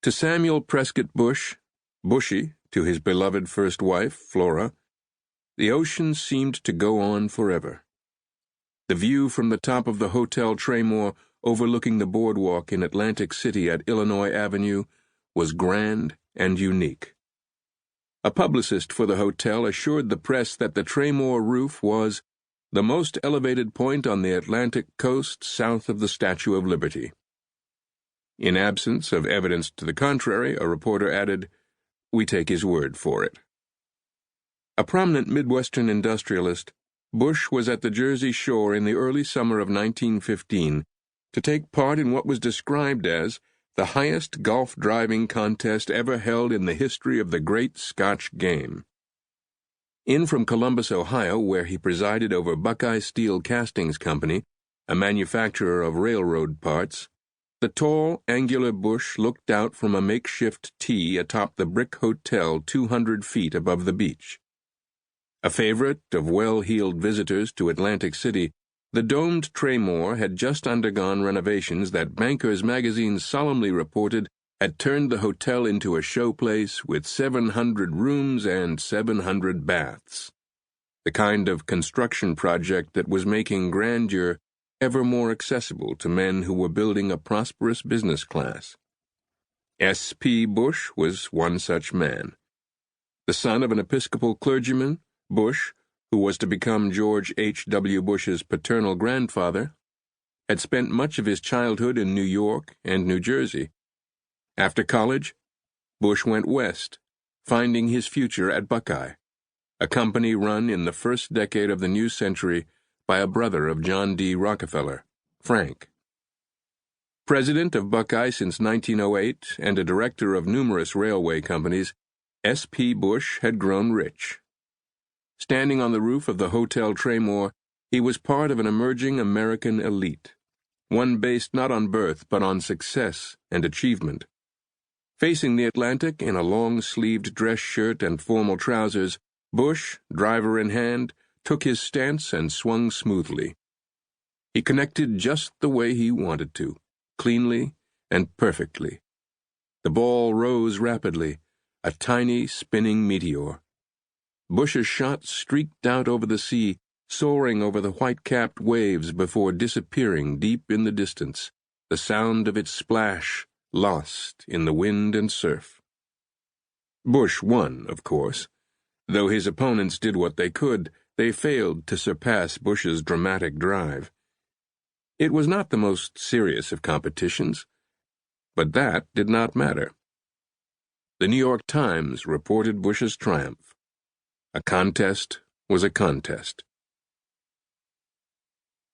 To Samuel Prescott Bush, Bushy, to his beloved first wife, Flora, the ocean seemed to go on forever. The view from the top of the Hotel Traymore overlooking the boardwalk in Atlantic City at Illinois Avenue was grand and unique. A publicist for the hotel assured the press that the Traymore roof was the most elevated point on the Atlantic coast south of the Statue of Liberty. In absence of evidence to the contrary, a reporter added, "We take his word for it." A prominent Midwestern industrialist, Bush was at the Jersey Shore in the early summer of 1915 to take part in what was described as the highest golf driving contest ever held in the history of the great Scotch game. In from Columbus, Ohio, where he presided over Buckeye Steel Castings Company, a manufacturer of railroad parts, the tall, angular Bush looked out from a makeshift tee atop the brick hotel 200 feet above the beach. A favorite of well-heeled visitors to Atlantic City, the domed Traymore had just undergone renovations that Bankers magazine solemnly reported had turned the hotel into a showplace with 700 rooms and 700 baths, the kind of construction project that was making grandeur ever more accessible to men who were building a prosperous business class. S.P. Bush was one such man. The son of an Episcopal clergyman, Bush, who was to become George H.W. Bush's paternal grandfather, had spent much of his childhood in New York and New Jersey. After college, Bush went west, finding his future at Buckeye, a company run in the first decade of the new century by a brother of John D. Rockefeller, Frank. President of Buckeye since 1908 and a director of numerous railway companies, S.P. Bush had grown rich. Standing on the roof of the Hotel Traymore, he was part of an emerging American elite, one based not on birth but on success and achievement. Facing the Atlantic in a long-sleeved dress shirt and formal trousers, Bush, driver in hand, took his stance and swung smoothly. He connected just the way he wanted to, cleanly and perfectly. The ball rose rapidly, a tiny spinning meteor. Bush's shot streaked out over the sea, soaring over the white-capped waves before disappearing deep in the distance, the sound of its splash lost in the wind and surf. Bush won, of course. Though his opponents did what they could, they failed to surpass Bush's dramatic drive. It was not the most serious of competitions, but that did not matter. The New York Times reported Bush's triumph. A contest was a contest.